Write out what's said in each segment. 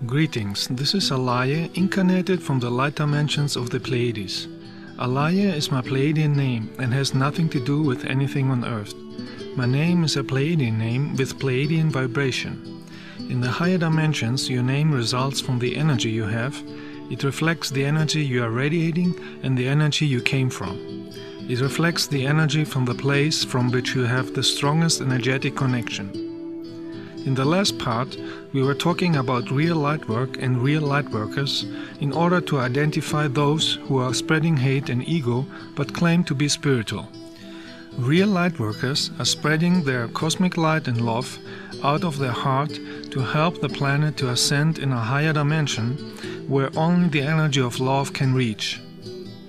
Greetings, this is Alaje, incarnated from the light dimensions of the Pleiades. Alaja is my Pleiadian name and has nothing to do with anything on Earth. My name is a Pleiadian name with Pleiadian vibration. In the higher dimensions, your name results from the energy you have. It reflects the energy you are radiating and the energy you came from. It reflects the energy from the place from which you have the strongest energetic connection. In the last part, we were talking about real light work and real light workers in order to identify those who are spreading hate and ego but claim to be spiritual. Real light workers are spreading their cosmic light and love out of their heart to help the planet to ascend in a higher dimension where only the energy of love can reach.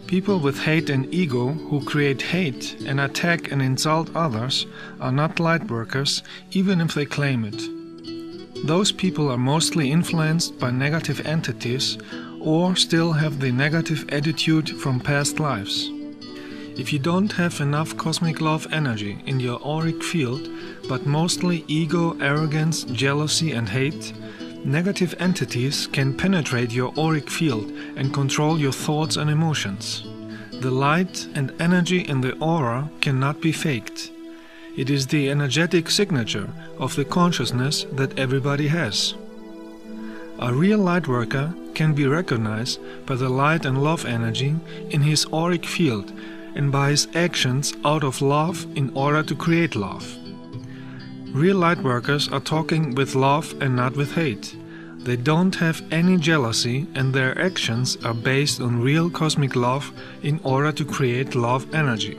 People with hate and ego who create hate and attack and insult others are not light workers, even if they claim it. Those people are mostly influenced by negative entities or still have the negative attitude from past lives. If you don't have enough cosmic love energy in your auric field, but mostly ego, arrogance, jealousy and hate, negative entities can penetrate your auric field and control your thoughts and emotions. The light and energy in the aura cannot be faked. It is the energetic signature of the consciousness that everybody has. A real light worker can be recognized by the light and love energy in his auric field and by his actions out of love in order to create love. Real light workers are talking with love and not with hate. They don't have any jealousy and their actions are based on real cosmic love in order to create love energy.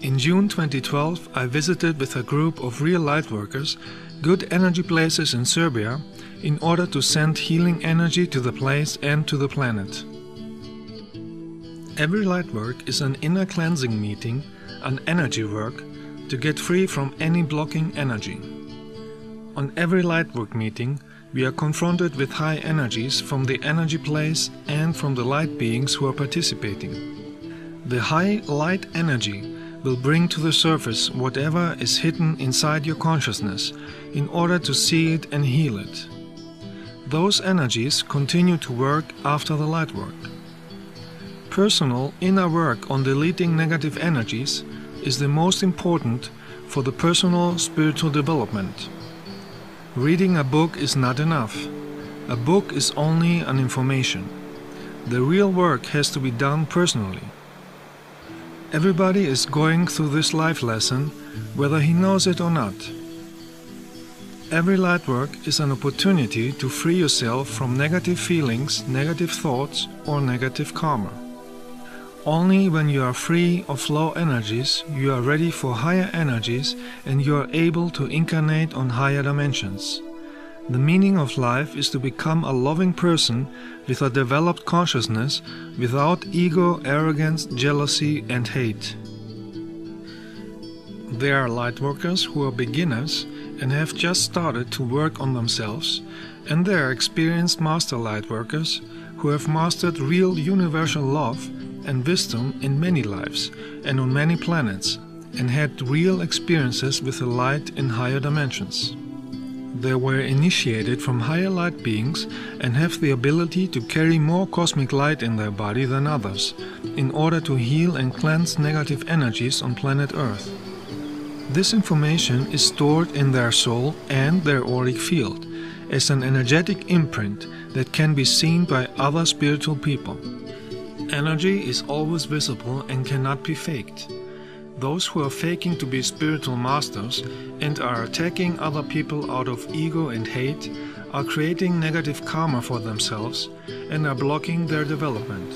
In June 2012, I visited with a group of real light workers good energy places in Serbia in order to send healing energy to the place and to the planet. Every light work is an inner cleansing meeting, an energy work, to get free from any blocking energy. On every light work meeting, we are confronted with high energies from the energy place and from the light beings who are participating. The high light energy will bring to the surface whatever is hidden inside your consciousness in order to see it and heal it. Those energies continue to work after the light work. Personal inner work on deleting negative energies is the most important for the personal spiritual development. Reading a book is not enough. A book is only an information. The real work has to be done personally. Everybody is going through this life lesson, whether he knows it or not. Every light work is an opportunity to free yourself from negative feelings, negative thoughts, or negative karma. Only when you are free of low energies, you are ready for higher energies and you are able to incarnate on higher dimensions. The meaning of life is to become a loving person with a developed consciousness without ego, arrogance, jealousy and hate. There are light workers who are beginners and have just started to work on themselves, and there are experienced master light workers who have mastered real universal love and wisdom in many lives and on many planets and had real experiences with the light in higher dimensions. They were initiated from higher light beings and have the ability to carry more cosmic light in their body than others in order to heal and cleanse negative energies on planet Earth. This information is stored in their soul and their auric field as an energetic imprint that can be seen by other spiritual people. Energy is always visible and cannot be faked. Those who are faking to be spiritual masters and are attacking other people out of ego and hate are creating negative karma for themselves and are blocking their development.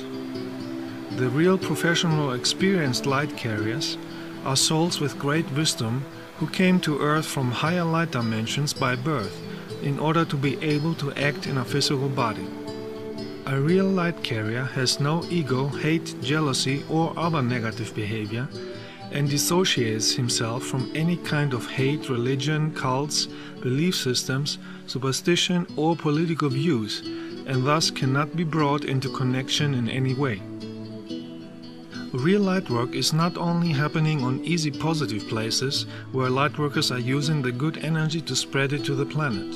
The real professional experienced light carriers are souls with great wisdom who came to Earth from higher light dimensions by birth in order to be able to act in a physical body. A real light carrier has no ego, hate, jealousy or other negative behavior and dissociates himself from any kind of hate, religion, cults, belief systems, superstition or political views and thus cannot be brought into connection in any way. Real light work is not only happening on easy positive places where light workers are using the good energy to spread it to the planet.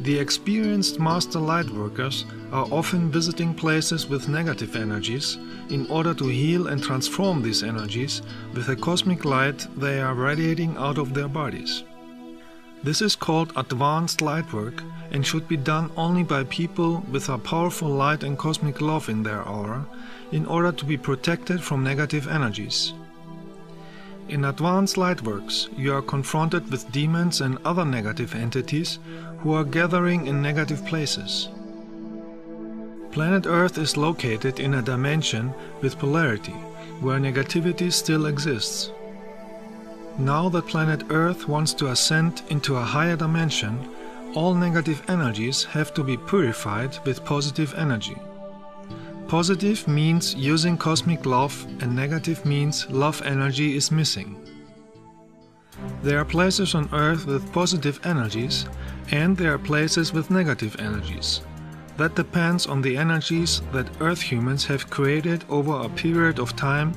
The experienced master lightworkers are often visiting places with negative energies in order to heal and transform these energies with the cosmic light they are radiating out of their bodies. This is called advanced lightwork and should be done only by people with a powerful light and cosmic love in their aura in order to be protected from negative energies. In advanced lightworks, you are confronted with demons and other negative entities who are gathering in negative places. Planet Earth is located in a dimension with polarity, where negativity still exists. Now that planet Earth wants to ascend into a higher dimension, all negative energies have to be purified with positive energy. Positive means using cosmic love, and negative means love energy is missing. There are places on Earth with positive energies, and there are places with negative energies. That depends on the energies that Earth humans have created over a period of time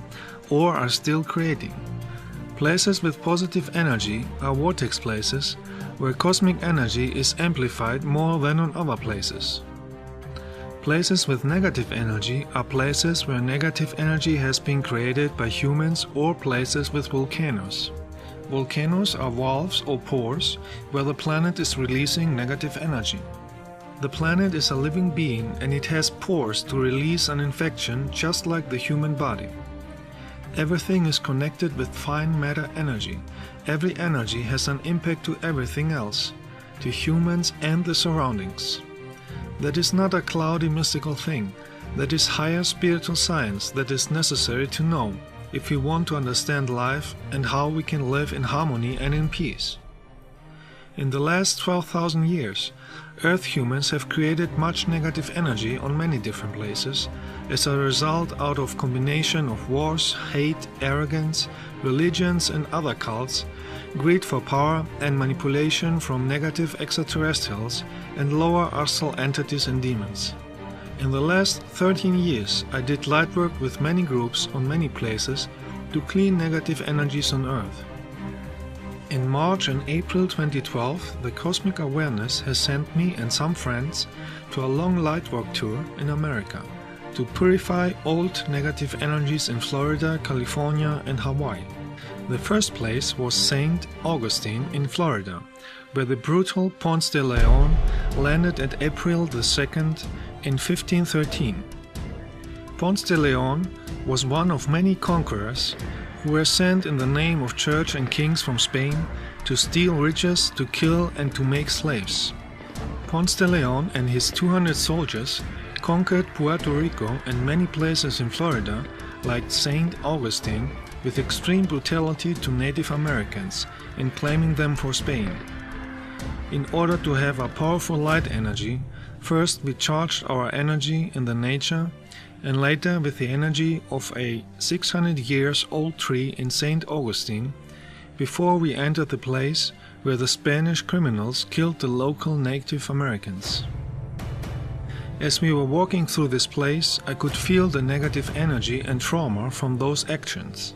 or are still creating. Places with positive energy are vortex places where cosmic energy is amplified more than on other places. Places with negative energy are places where negative energy has been created by humans or places with volcanoes. Volcanoes are valves or pores where the planet is releasing negative energy. The planet is a living being and it has pores to release an infection just like the human body. Everything is connected with fine matter energy. Every energy has an impact to everything else, to humans and the surroundings. That is not a cloudy mystical thing. That is higher spiritual science that is necessary to know if we want to understand life and how we can live in harmony and in peace. In the last 12,000 years, Earth humans have created much negative energy on many different places as a result out of combination of wars, hate, arrogance, religions and other cults, greed for power and manipulation from negative extraterrestrials and lower astral entities and demons. In the last 13 years, I did lightwork with many groups on many places to clean negative energies on Earth. In March and April 2012, the Cosmic Awareness has sent me and some friends to a long lightwork tour in America to purify old negative energies in Florida, California and Hawaii. The first place was St. Augustine in Florida, where the brutal Ponce de Leon landed at April the 2nd in 1513. Ponce de Leon was one of many conquerors who were sent in the name of church and kings from Spain to steal riches, to kill and to make slaves. Ponce de Leon and his 200 soldiers conquered Puerto Rico and many places in Florida, like St. Augustine, with extreme brutality to Native Americans and claiming them for Spain. In order to have a powerful light energy, first we charged our energy in the nature and later with the energy of a 600 years old tree in St. Augustine, before we entered the place where the Spanish criminals killed the local Native Americans. As we were walking through this place, I could feel the negative energy and trauma from those actions.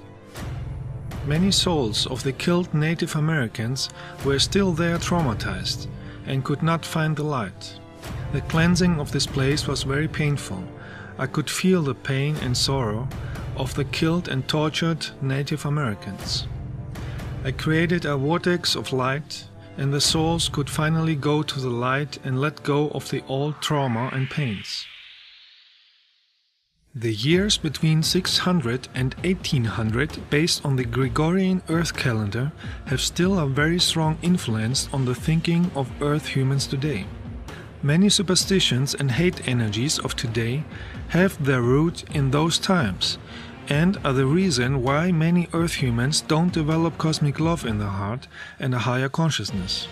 Many souls of the killed Native Americans were still there traumatized and could not find the light. The cleansing of this place was very painful. I could feel the pain and sorrow of the killed and tortured Native Americans. I created a vortex of light, and the souls could finally go to the light and let go of the old trauma and pains. The years between 600 and 1800, based on the Gregorian Earth calendar, have still a very strong influence on the thinking of Earth humans today. Many superstitions and hate energies of today have their root in those times and are the reason why many Earth humans don't develop cosmic love in their heart and a higher consciousness.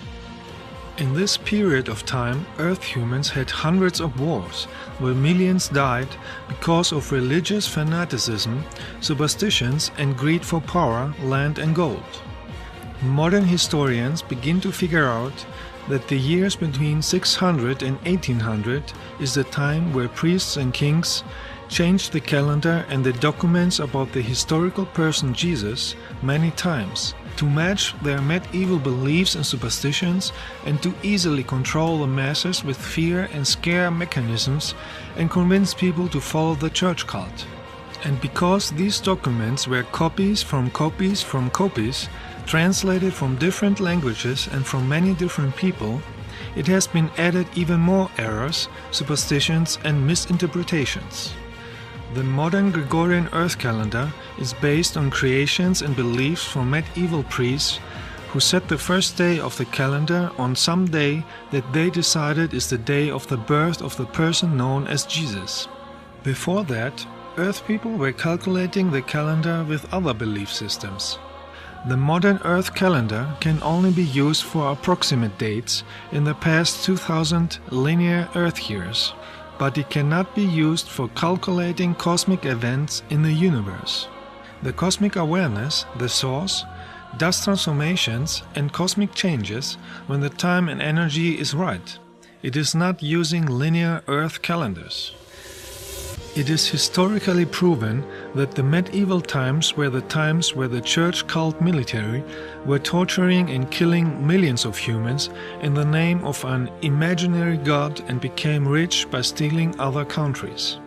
In this period of time, Earth humans had hundreds of wars where millions died because of religious fanaticism, superstitions and greed for power, land and gold. Modern historians begin to figure out that the years between 600 and 1800 is the time where priests and kings changed the calendar and the documents about the historical person Jesus many times to match their medieval beliefs and superstitions, and to easily control the masses with fear and scare mechanisms and convince people to follow the church cult. And because these documents were copies from copies from copies, translated from different languages and from many different people, it has been added even more errors, superstitions and misinterpretations. The modern Gregorian Earth calendar is based on creations and beliefs from medieval priests who set the first day of the calendar on some day that they decided is the day of the birth of the person known as Jesus. Before that, Earth people were calculating the calendar with other belief systems. The modern Earth calendar can only be used for approximate dates in the past 2000 linear Earth years, but it cannot be used for calculating cosmic events in the universe. The cosmic awareness, the source, does transformations and cosmic changes when the time and energy is right. It is not using linear Earth calendars. It is historically proven that the medieval times were the times where the church cult military were torturing and killing millions of humans in the name of an imaginary god and became rich by stealing other countries.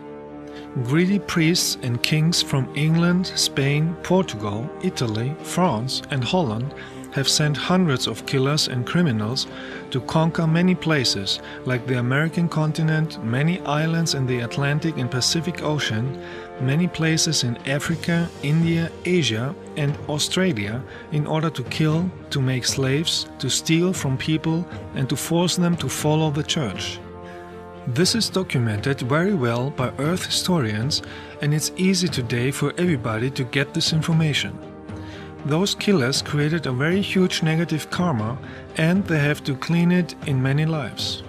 Greedy priests and kings from England, Spain, Portugal, Italy, France and Holland have sent hundreds of killers and criminals to conquer many places like the American continent, many islands in the Atlantic and Pacific Ocean, many places in Africa, India, Asia and Australia in order to kill, to make slaves, to steal from people and to force them to follow the church. This is documented very well by Earth historians, and it's easy today for everybody to get this information. Those killers created a very huge negative karma, and they have to clean it in many lives.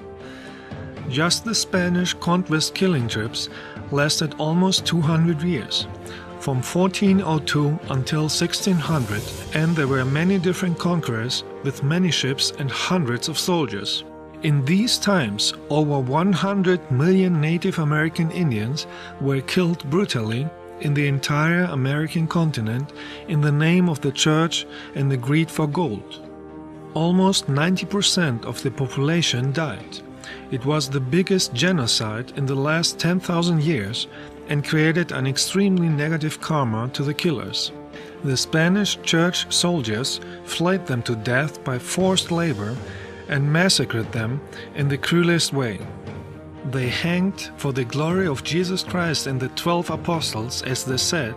Just the Spanish conquest killing trips lasted almost 200 years, from 1402 until 1600, and there were many different conquerors with many ships and hundreds of soldiers. In these times, over 100 million Native American Indians were killed brutally in the entire American continent in the name of the church and the greed for gold. Almost 90% of the population died. It was the biggest genocide in the last 10,000 years and created an extremely negative karma to the killers. The Spanish church soldiers flayed them to death by forced labor and massacred them in the cruelest way. They hanged for the glory of Jesus Christ and the 12 apostles, as they said,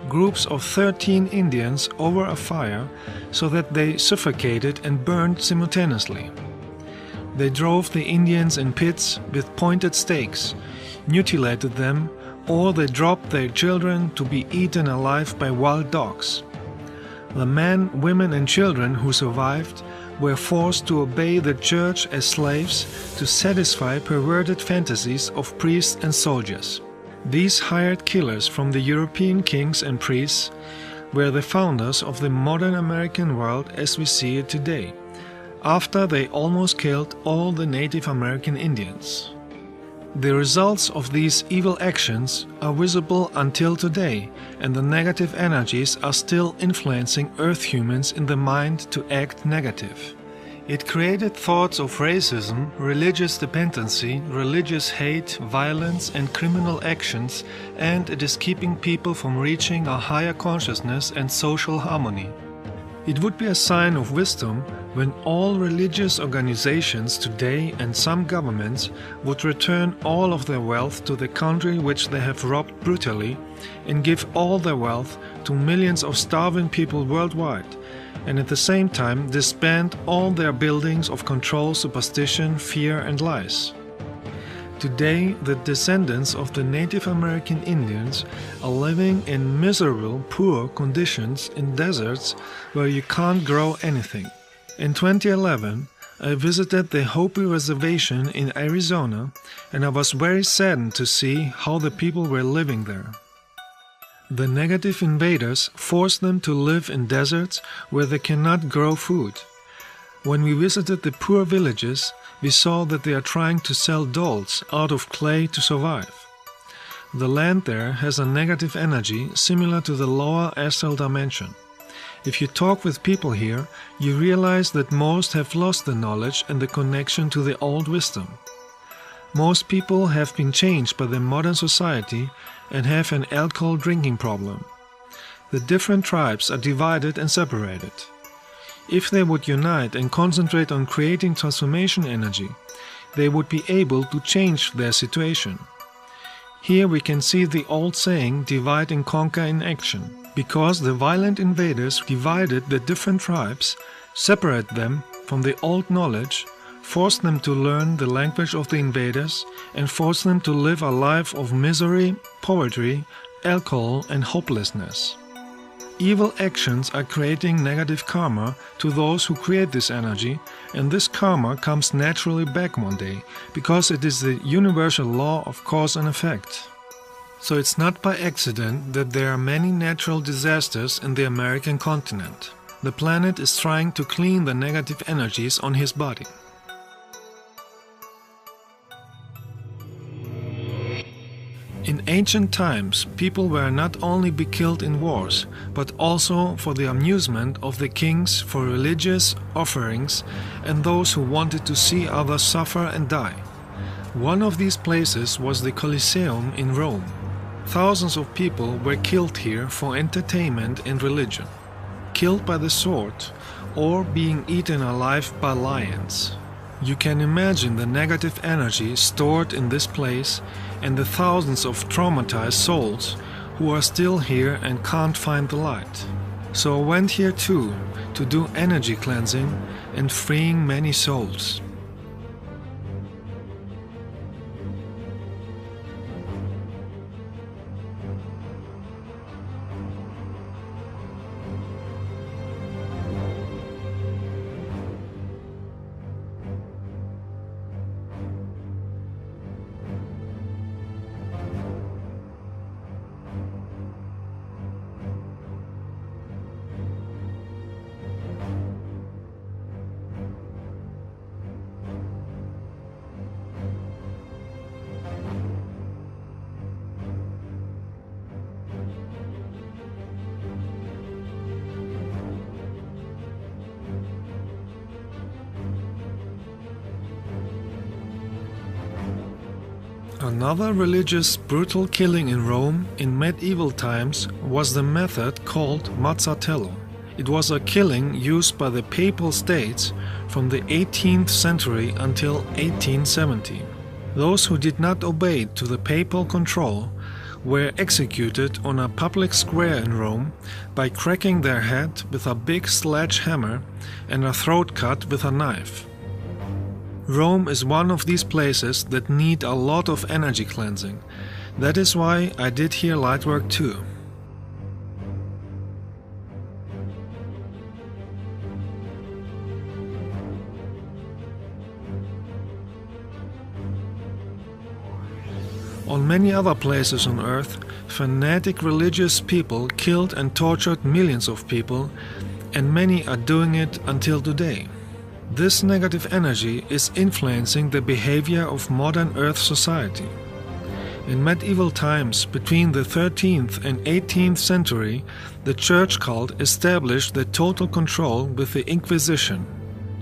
groups of 13 Indians over a fire so that they suffocated and burned simultaneously. They drove the Indians in pits with pointed stakes, mutilated them, or they dropped their children to be eaten alive by wild dogs. The men, women and children who survived were forced to obey the church as slaves to satisfy perverted fantasies of priests and soldiers. These hired killers from the European kings and priests were the founders of the modern American world as we see it today, after they almost killed all the Native American Indians. The results of these evil actions are visible until today, and the negative energies are still influencing Earth humans in the mind to act negative. It created thoughts of racism, religious dependency, religious hate, violence and criminal actions, and it is keeping people from reaching a higher consciousness and social harmony. It would be a sign of wisdom when all religious organizations today and some governments would return all of their wealth to the country which they have robbed brutally and give all their wealth to millions of starving people worldwide, and at the same time disband all their buildings of control, superstition, fear and lies. Today, the descendants of the Native American Indians are living in miserable, poor conditions in deserts where you can't grow anything. In 2011, I visited the Hopi Reservation in Arizona, and I was very saddened to see how the people were living there. The negative invaders forced them to live in deserts where they cannot grow food. When we visited the poor villages, we saw that they are trying to sell dolls out of clay to survive. The land there has a negative energy similar to the lower astral dimension. If you talk with people here, you realize that most have lost the knowledge and the connection to the old wisdom. Most people have been changed by the modern society and have an alcohol drinking problem. The different tribes are divided and separated. If they would unite and concentrate on creating transformation energy, they would be able to change their situation. Here we can see the old saying, divide and conquer in action. Because the violent invaders divided the different tribes, separate them from the old knowledge, forced them to learn the language of the invaders, and forced them to live a life of misery, poverty, alcohol, and hopelessness. Evil actions are creating negative karma to those who create this energy, and this karma comes naturally back one day, because it is the universal law of cause and effect. So it's not by accident that there are many natural disasters in the American continent. The planet is trying to clean the negative energies on his body. In ancient times, people were not only be killed in wars, but also for the amusement of the kings, for religious offerings, and those who wanted to see others suffer and die. One of these places was the Colosseum in Rome. Thousands of people were killed here for entertainment and religion, killed by the sword, or being eaten alive by lions. You can imagine the negative energy stored in this place and the thousands of traumatized souls who are still here and can't find the light. So I went here too, to do energy cleansing and freeing many souls. Another religious brutal killing in Rome in medieval times was the method called mazzatello. It was a killing used by the Papal States from the 18th century until 1870. Those who did not obey to the papal control were executed on a public square in Rome by cracking their head with a big sledgehammer and a throat cut with a knife. Rome is one of these places that need a lot of energy cleansing. That is why I did here light work too. On many other places on earth, fanatic religious people killed and tortured millions of people, and many are doing it until today. This negative energy is influencing the behavior of modern Earth society. In medieval times, between the 13th and 18th century, the church cult established the total control with the Inquisition.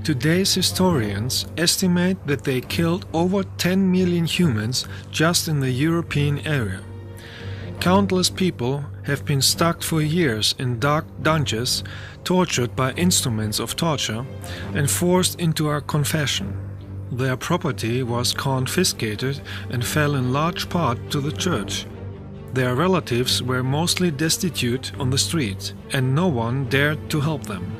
Today's historians estimate that they killed over 10 million humans just in the European area. Countless people have been stuck for years in dark dungeons, tortured by instruments of torture, and forced into a confession. Their property was confiscated and fell in large part to the church. Their relatives were mostly destitute on the streets, and no one dared to help them.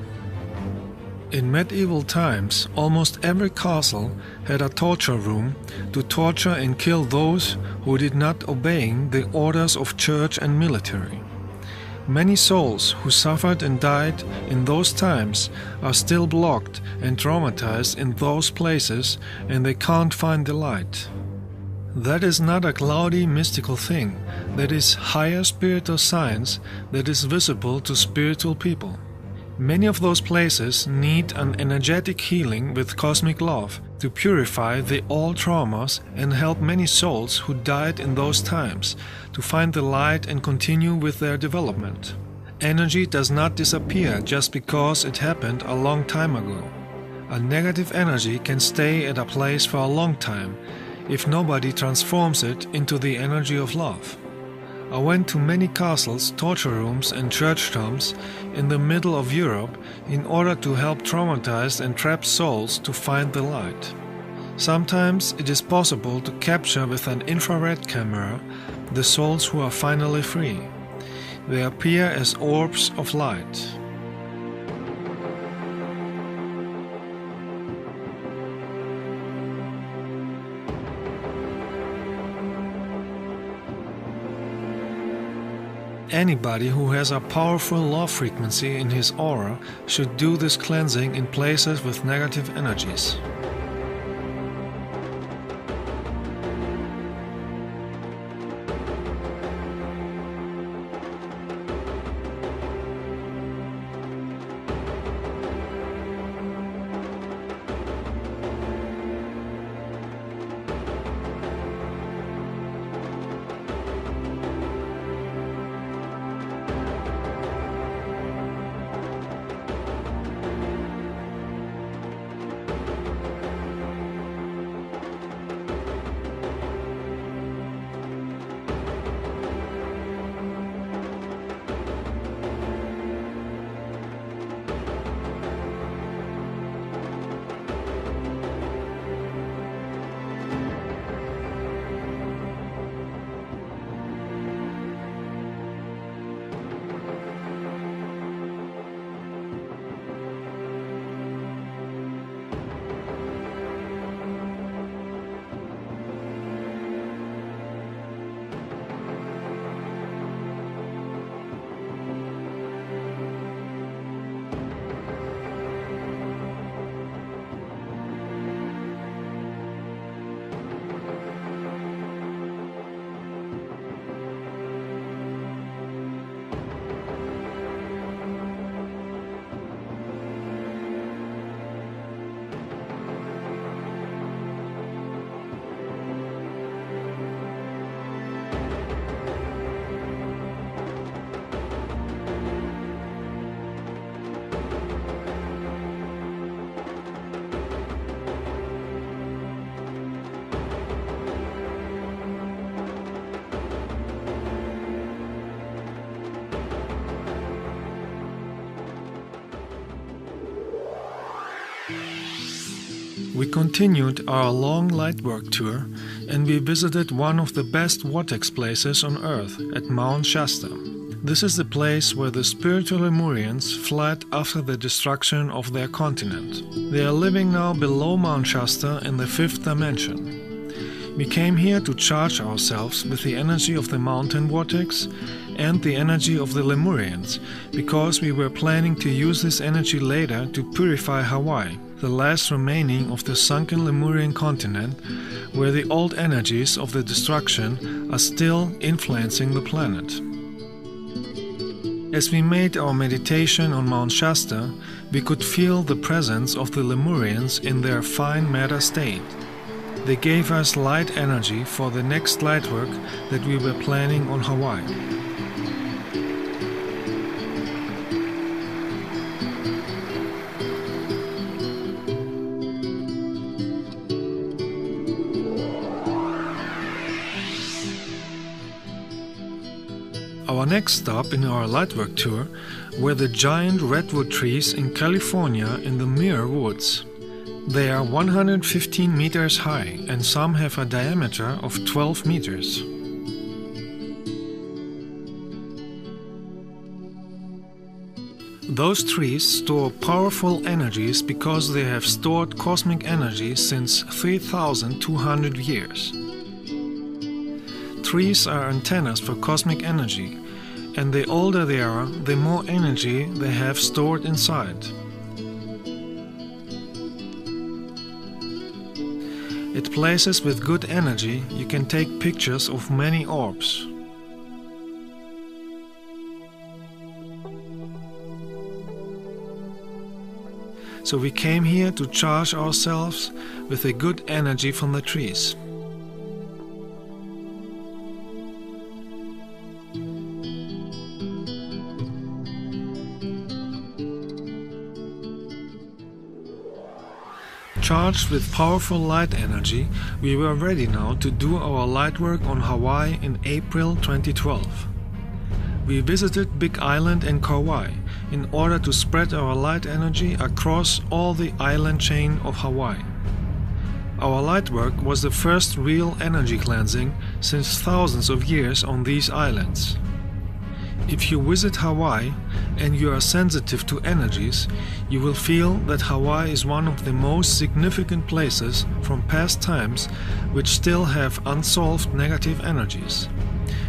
In medieval times, almost every castle had a torture room to torture and kill those who did not obey the orders of church and military. Many souls who suffered and died in those times are still blocked and traumatized in those places, and they can't find the light. That is not a cloudy mystical thing, that is higher spiritual science that is visible to spiritual people. Many of those places need an energetic healing with cosmic love to purify the old traumas and help many souls who died in those times to find the light and continue with their development. Energy does not disappear just because it happened a long time ago. A negative energy can stay at a place for a long time if nobody transforms it into the energy of love. I went to many castles, torture rooms and church tombs in the middle of Europe in order to help traumatized and trapped souls to find the light. Sometimes it is possible to capture with an infrared camera the souls who are finally free. They appear as orbs of light. Anybody who has a powerful love frequency in his aura should do this cleansing in places with negative energies. We continued our long lightwork tour and we visited one of the best vortex places on Earth at Mount Shasta. This is the place where the spiritual Lemurians fled after the destruction of their continent. They are living now below Mount Shasta in the 5th dimension. We came here to charge ourselves with the energy of the mountain vortex and the energy of the Lemurians, because we were planning to use this energy later to purify Hawaii, the last remaining of the sunken Lemurian continent, where the old energies of the destruction are still influencing the planet. As we made our meditation on Mount Shasta, we could feel the presence of the Lemurians in their fine matter state. They gave us light energy for the next lightwork that we were planning on Hawaii. Our next stop in our lightwork tour were the giant redwood trees in California in the Muir Woods. They are 115 meters high and some have a diameter of 12 meters. Those trees store powerful energies because they have stored cosmic energy since 3,200 years. Trees are antennas for cosmic energy, and the older they are, the more energy they have stored inside. At places with good energy, you can take pictures of many orbs. So we came here to charge ourselves with the good energy from the trees. Charged with powerful light energy, we were ready now to do our light work on Hawaii in April 2012. We visited Big Island and Kauai in order to spread our light energy across all the island chain of Hawaii. Our light work was the first real energy cleansing since thousands of years on these islands. If you visit Hawaii and you are sensitive to energies, you will feel that Hawaii is one of the most significant places from past times which still have unsolved negative energies.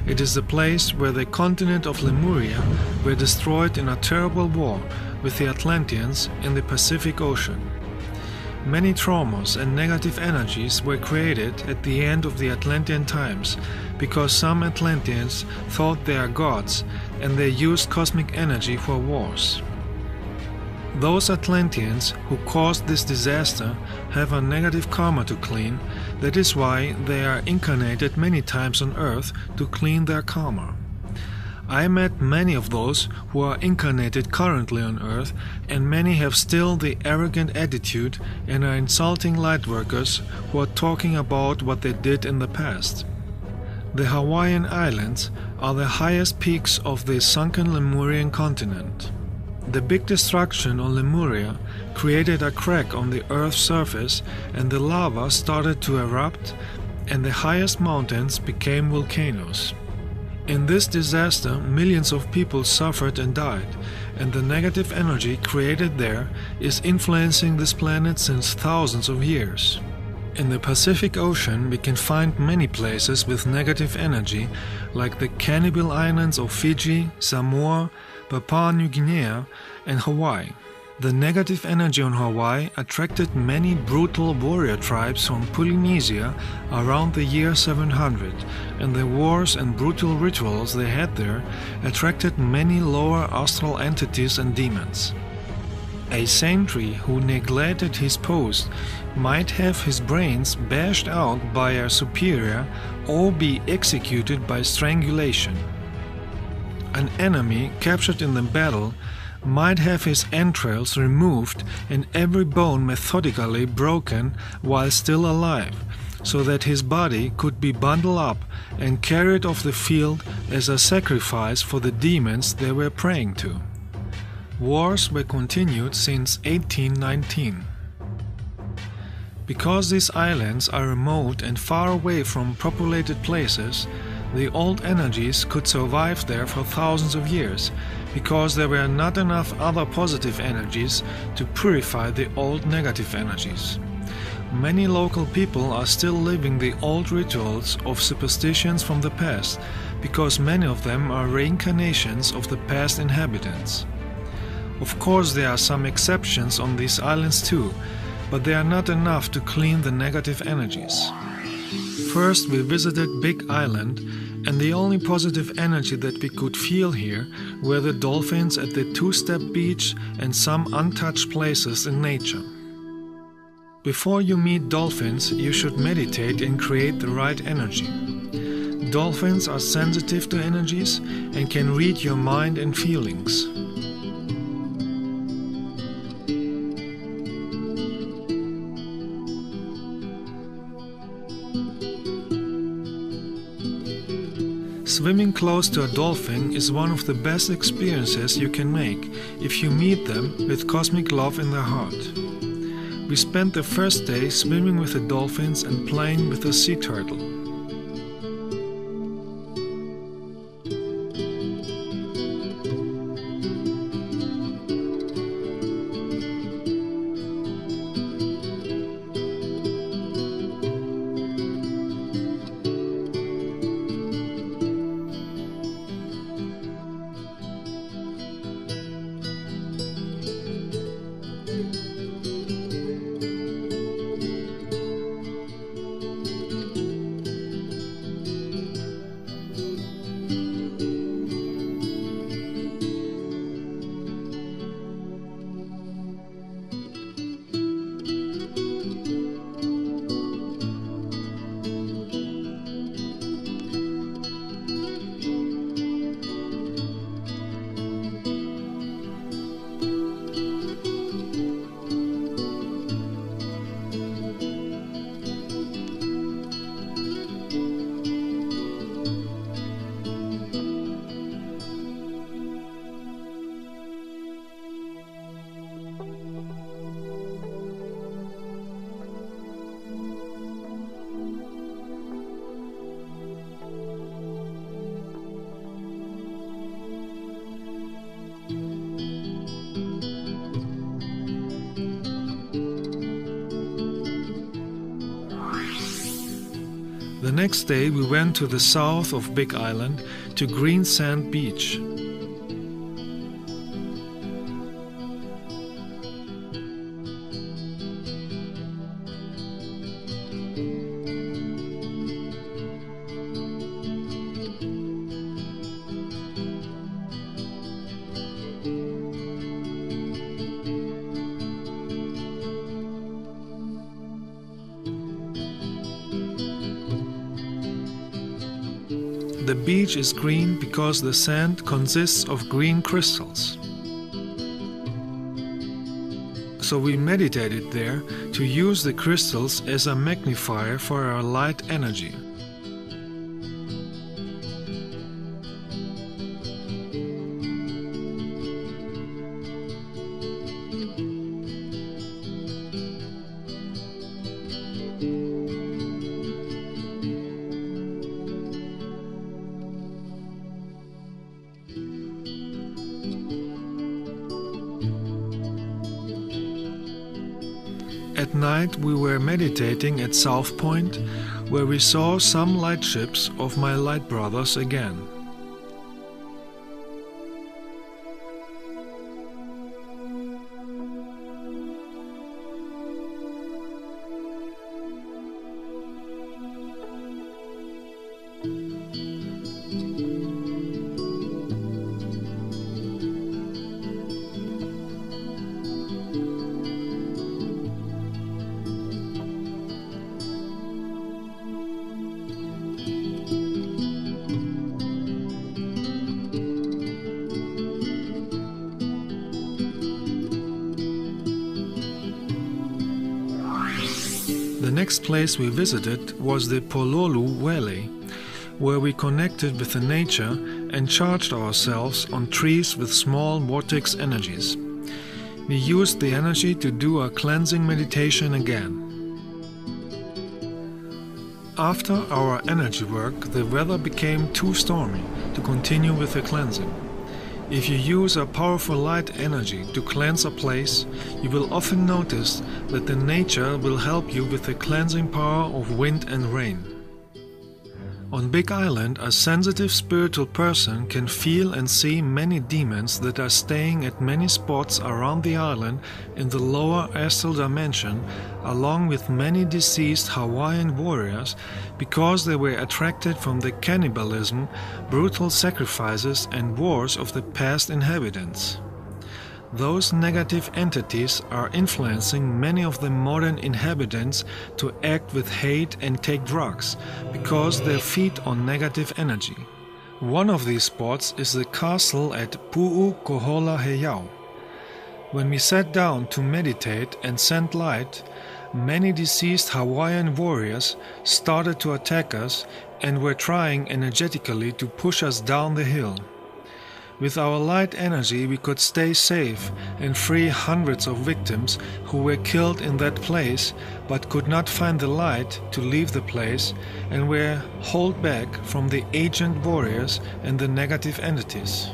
It is the place where the continent of Lemuria were destroyed in a terrible war with the Atlanteans in the Pacific Ocean. Many traumas and negative energies were created at the end of the Atlantean times because some Atlanteans thought they are gods and they used cosmic energy for wars. Those Atlanteans who caused this disaster have a negative karma to clean. That is why they are incarnated many times on Earth to clean their karma. I met many of those who are incarnated currently on Earth, and many have still the arrogant attitude and are insulting lightworkers who are talking about what they did in the past. The Hawaiian Islands are the highest peaks of the sunken Lemurian continent. The big destruction on Lemuria created a crack on the Earth's surface, and the lava started to erupt, and the highest mountains became volcanoes. In this disaster, millions of people suffered and died, and the negative energy created there is influencing this planet since thousands of years. In the Pacific Ocean, we can find many places with negative energy, like the Cannibal Islands of Fiji, Samoa, Papua New Guinea, and Hawaii. The negative energy on Hawaii attracted many brutal warrior tribes from Polynesia around the year 700, and the wars and brutal rituals they had there attracted many lower astral entities and demons. A sentry who neglected his post might have his brains bashed out by a superior or be executed by strangulation. An enemy captured in the battle might have his entrails removed and every bone methodically broken while still alive, so that his body could be bundled up and carried off the field as a sacrifice for the demons they were praying to. Wars were continued since 1819. Because these islands are remote and far away from populated places, the old energies could survive there for thousands of years, because there were not enough other positive energies to purify the old negative energies. Many local people are still living the old rituals of superstitions from the past, because many of them are reincarnations of the past inhabitants. Of course, there are some exceptions on these islands too, but they are not enough to clean the negative energies. First, we visited Big Island, and the only positive energy that we could feel here were the dolphins at the two-step beach and some untouched places in nature. Before you meet dolphins, you should meditate and create the right energy. Dolphins are sensitive to energies and can read your mind and feelings. Swimming close to a dolphin is one of the best experiences you can make if you meet them with cosmic love in their heart. We spent the first day swimming with the dolphins and playing with the sea turtle. next day we went to the south of Big Island to Green Sand Beach. The beach is green because the sand consists of green crystals. So we meditated there to use the crystals as a magnifier for our light energy. At night we were meditating at South Point, where we saw some lightships of my light brothers again. The next place we visited was the Pololu Valley, where we connected with the nature and charged ourselves on trees with small vortex energies. We used the energy to do a cleansing meditation again. After our energy work, the weather became too stormy to continue with the cleansing. If you use a powerful light energy to cleanse a place, you will often notice that the nature will help you with the cleansing power of wind and rain. On Big Island, a sensitive spiritual person can feel and see many demons that are staying at many spots around the island in the lower astral dimension, along with many deceased Hawaiian warriors, because they were attracted from the cannibalism, brutal sacrifices and wars of the past inhabitants. Those negative entities are influencing many of the modern inhabitants to act with hate and take drugs, because they feed on negative energy. One of these spots is the castle at Pu'ukohola-Heiau. When we sat down to meditate and send light, many deceased Hawaiian warriors started to attack us and were trying energetically to push us down the hill. With our light energy we could stay safe and free hundreds of victims who were killed in that place but could not find the light to leave the place and were held back from the agent warriors and the negative entities.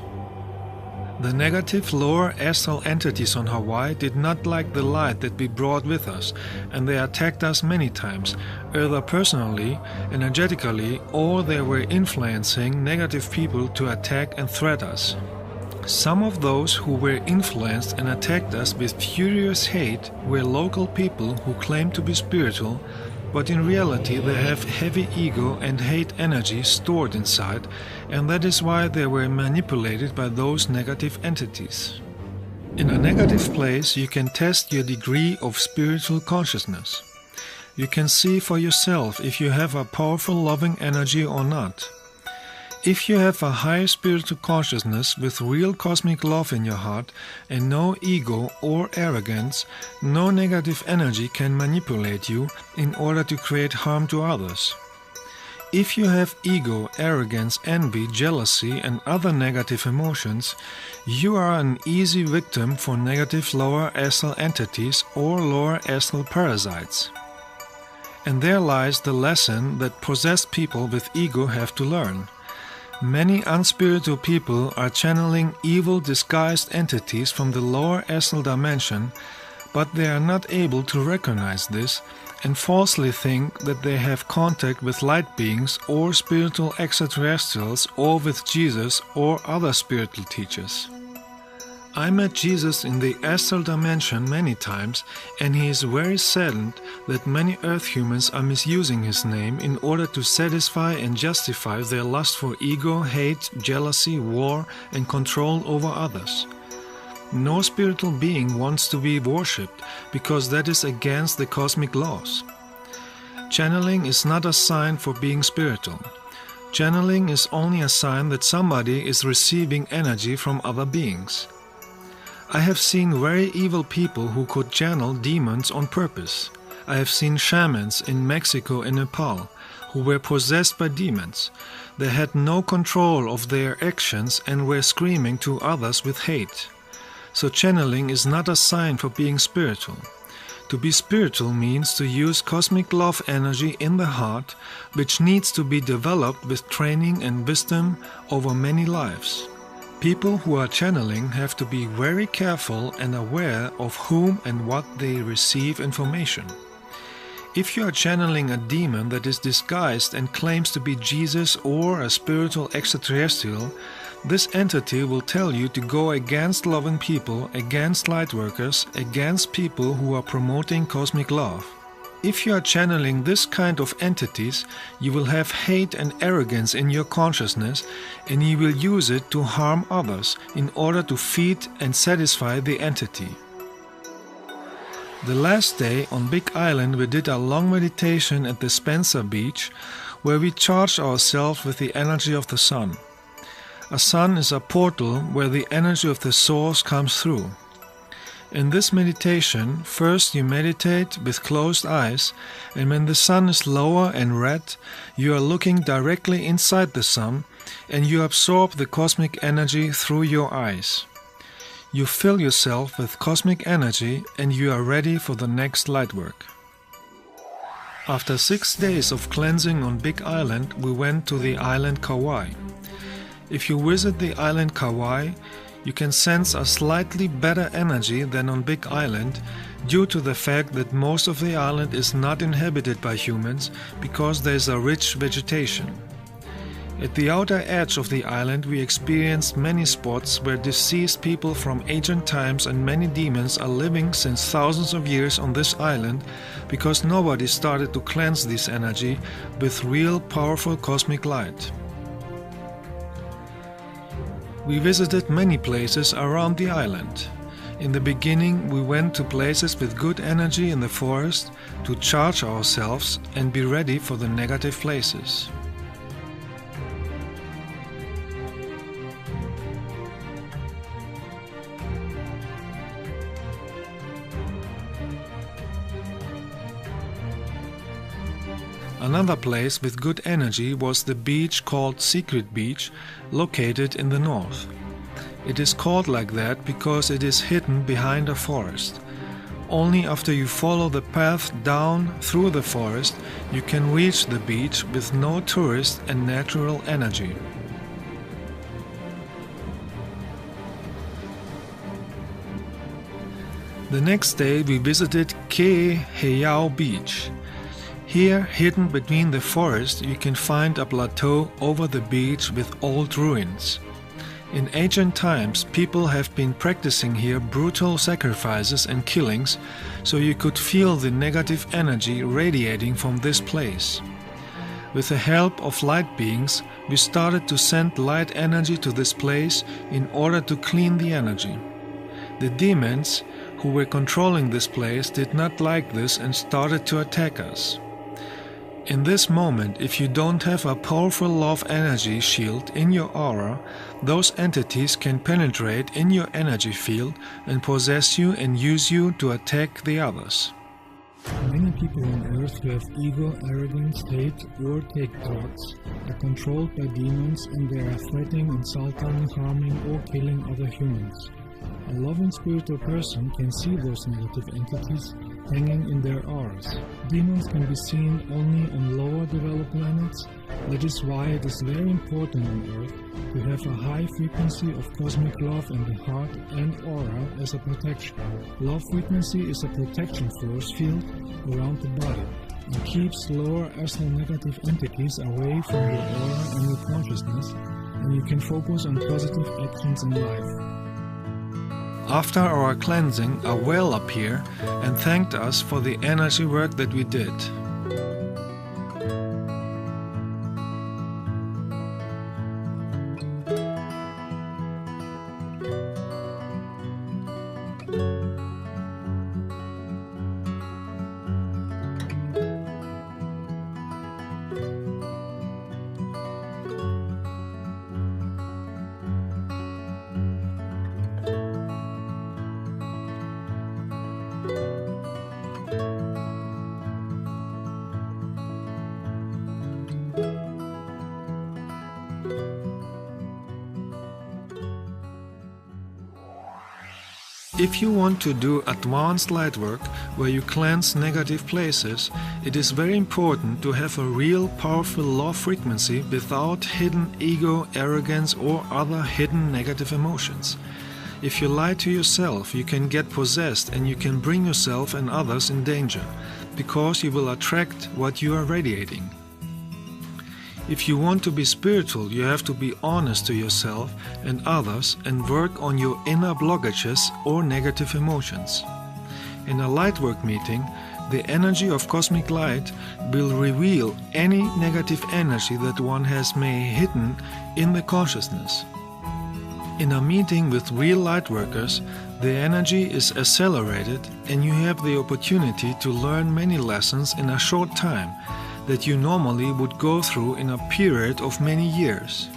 The negative lower astral entities on Hawaii did not like the light that we brought with us, and they attacked us many times, either personally, energetically, or they were influencing negative people to attack and threat us. Some of those who were influenced and attacked us with furious hate were local people who claimed to be spiritual, but in reality they have heavy ego and hate energy stored inside, and that is why they were manipulated by those negative entities. In a negative place you can test your degree of spiritual consciousness. You can see for yourself if you have a powerful loving energy or not. If you have a high spiritual consciousness with real cosmic love in your heart and no ego or arrogance, no negative energy can manipulate you in order to create harm to others. If you have ego, arrogance, envy, jealousy and other negative emotions, you are an easy victim for negative lower astral entities or lower astral parasites. And there lies the lesson that possessed people with ego have to learn. Many unspiritual people are channeling evil disguised entities from the lower astral dimension, but they are not able to recognize this and falsely think that they have contact with light beings or spiritual extraterrestrials or with Jesus or other spiritual teachers. I met Jesus in the astral dimension many times, and he is very saddened that many Earth humans are misusing his name in order to satisfy and justify their lust for ego, hate, jealousy, war, and control over others. No spiritual being wants to be worshipped because that is against the cosmic laws. Channeling is not a sign for being spiritual. Channeling is only a sign that somebody is receiving energy from other beings. I have seen very evil people who could channel demons on purpose. I have seen shamans in Mexico and Nepal who were possessed by demons. They had no control of their actions and were screaming to others with hate. So channeling is not a sign for being spiritual. To be spiritual means to use cosmic love energy in the heart, which needs to be developed with training and wisdom over many lives. People who are channeling have to be very careful and aware of whom and what they receive information. If you are channeling a demon that is disguised and claims to be Jesus or a spiritual extraterrestrial, this entity will tell you to go against loving people, against lightworkers, against people who are promoting cosmic love. If you are channeling this kind of entities, you will have hate and arrogance in your consciousness, and you will use it to harm others in order to feed and satisfy the entity. The last day on Big Island we did a long meditation at the Spencer Beach, where we charged ourselves with the energy of the sun. A sun is a portal where the energy of the source comes through. In this meditation, first you meditate with closed eyes, and when the sun is lower and red, you are looking directly inside the sun, and you absorb the cosmic energy through your eyes. You fill yourself with cosmic energy, and you are ready for the next light work. After 6 days of cleansing on Big Island, we went to the island Kauai. If you visit the island Kauai, you can sense a slightly better energy than on Big Island due to the fact that most of the island is not inhabited by humans because there is a rich vegetation. At the outer edge of the island we experienced many spots where deceased people from ancient times and many demons are living since thousands of years on this island because nobody started to cleanse this energy with real powerful cosmic light. We visited many places around the island. In the beginning, we went to places with good energy in the forest to charge ourselves and be ready for the negative places. Another place with good energy was the beach called Secret Beach, located in the north. It is called like that because it is hidden behind a forest. Only after you follow the path down through the forest, you can reach the beach with no tourist and natural energy. The next day we visited Ke Heiau Beach. Here, hidden between the forest, you can find a plateau over the beach with old ruins. In ancient times, people have been practicing here brutal sacrifices and killings, so you could feel the negative energy radiating from this place. With the help of light beings, we started to send light energy to this place in order to clean the energy. The demons who were controlling this place did not like this and started to attack us. In this moment, if you don't have a powerful love energy shield in your aura, those entities can penetrate in your energy field and possess you and use you to attack the others. Many people on Earth who have ego, arrogance, hate, or take drugs are controlled by demons, and they are threatening, insulting, harming, or killing other humans. A loving spiritual person can see those negative entities hanging in their auras. Demons can be seen only on lower developed planets. That is why it is very important on Earth to have a high frequency of cosmic love in the heart and aura as a protection. Love frequency is a protection force field around the body and keeps lower astral negative entities away from your aura and your consciousness, and you can focus on positive actions in life. After our cleansing, a whale appeared and thanked us for the energy work that we did. If you want to do advanced light work where you cleanse negative places, it is very important to have a real powerful low frequency without hidden ego, arrogance or other hidden negative emotions. If you lie to yourself, you can get possessed and you can bring yourself and others in danger, because you will attract what you are radiating. If you want to be spiritual, you have to be honest to yourself and others and work on your inner blockages or negative emotions. In a lightwork meeting, the energy of cosmic light will reveal any negative energy that one has may hidden in the consciousness. In a meeting with real lightworkers, the energy is accelerated and you have the opportunity to learn many lessons in a short time that you normally would go through in a period of many years.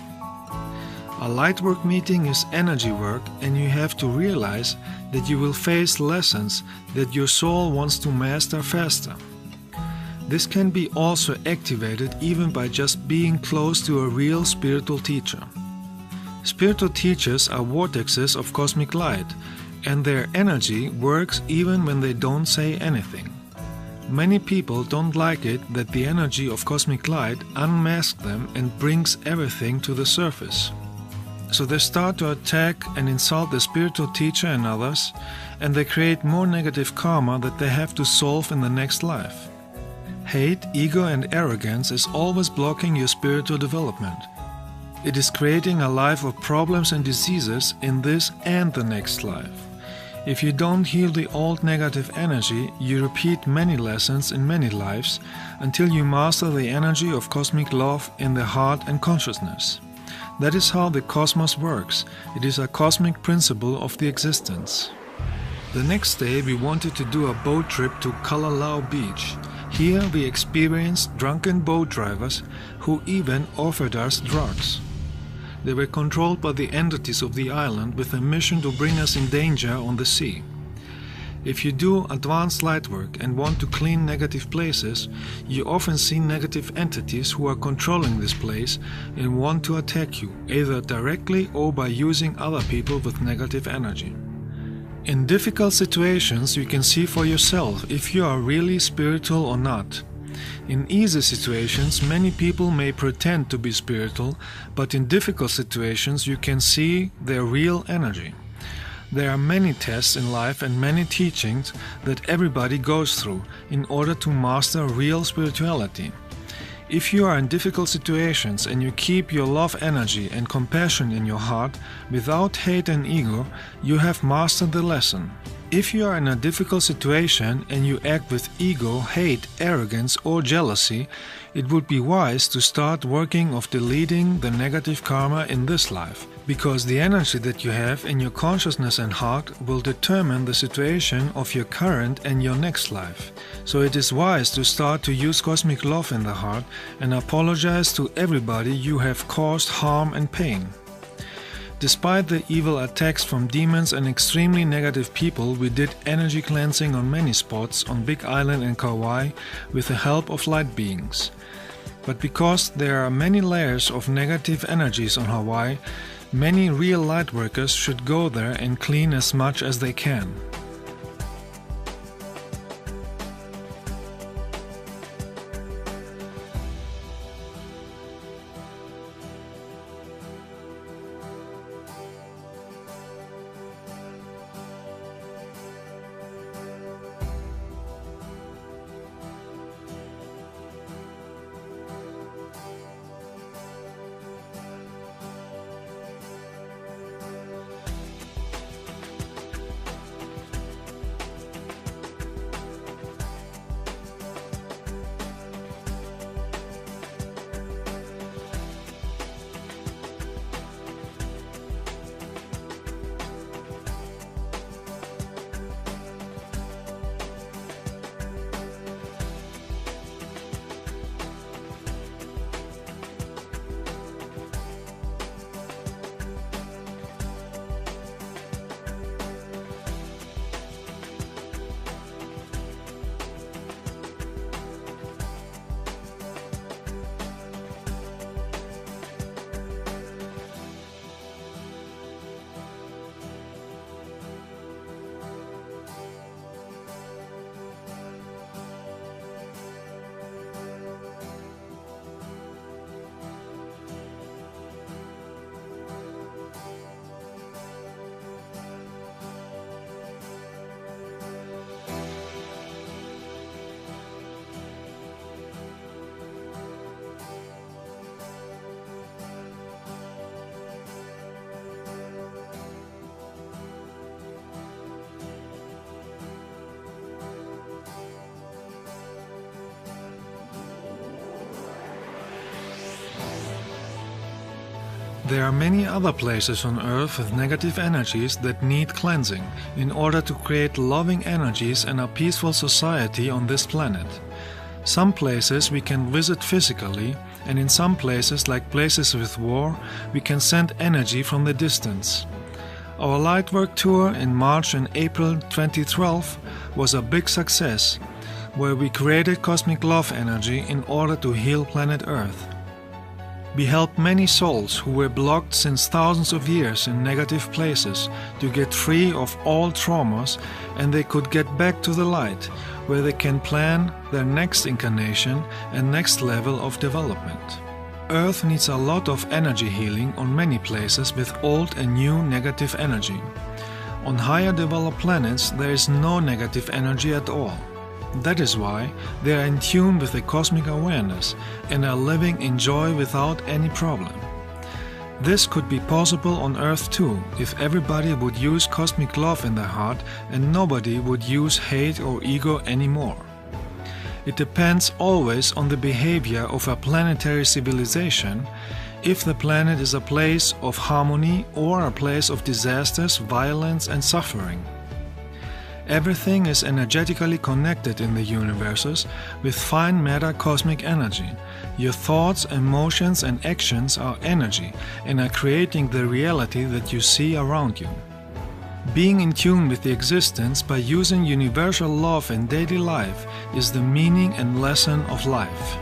A lightwork meeting is energy work, and you have to realize that you will face lessons that your soul wants to master faster. This can be also activated even by just being close to a real spiritual teacher. Spiritual teachers are vortexes of cosmic light, and their energy works even when they don't say anything. Many people don't like it that the energy of cosmic light unmasks them and brings everything to the surface. So they start to attack and insult the spiritual teacher and others, and they create more negative karma that they have to solve in the next life. Hate, ego and arrogance is always blocking your spiritual development. It is creating a life of problems and diseases in this and the next life. If you don't heal the old negative energy, you repeat many lessons in many lives until you master the energy of cosmic love in the heart and consciousness. That is how the cosmos works. It is a cosmic principle of the existence. The next day we wanted to do a boat trip to Kalalau Beach. Here we experienced drunken boat drivers who even offered us drugs. They were controlled by the entities of the island with a mission to bring us in danger on the sea. If you do advanced light work and want to clean negative places, you often see negative entities who are controlling this place and want to attack you, either directly or by using other people with negative energy. In difficult situations, you can see for yourself if you are really spiritual or not. In easy situations, many people may pretend to be spiritual, but in difficult situations you can see their real energy. There are many tests in life and many teachings that everybody goes through in order to master real spirituality. If you are in difficult situations and you keep your love energy and compassion in your heart without hate and ego, you have mastered the lesson. If you are in a difficult situation and you act with ego, hate, arrogance or jealousy, it would be wise to start working of deleting the negative karma in this life, because the energy that you have in your consciousness and heart will determine the situation of your current and your next life. So it is wise to start to use cosmic love in the heart and apologize to everybody you have caused harm and pain. Despite the evil attacks from demons and extremely negative people, we did energy cleansing on many spots on Big Island and Kauai with the help of light beings. But because there are many layers of negative energies on Hawaii, many real light workers should go there and clean as much as they can. There are many other places on Earth with negative energies that need cleansing in order to create loving energies and a peaceful society on this planet. Some places we can visit physically, and in some places, like places with war, we can send energy from the distance. Our Lightwork tour in March and April 2012 was a big success, where we created cosmic love energy in order to heal planet Earth. We helped many souls who were blocked since thousands of years in negative places to get free of all traumas, and they could get back to the light, where they can plan their next incarnation and next level of development. Earth needs a lot of energy healing on many places with old and new negative energy. On higher developed planets there is no negative energy at all. That is why they are in tune with the cosmic awareness and are living in joy without any problem. This could be possible on Earth too, if everybody would use cosmic love in their heart and nobody would use hate or ego anymore. It depends always on the behavior of a planetary civilization, if the planet is a place of harmony or a place of disasters, violence and suffering. Everything is energetically connected in the universes with fine matter cosmic energy. Your thoughts, emotions and actions are energy and are creating the reality that you see around you. Being in tune with the existence by using universal love in daily life is the meaning and lesson of life.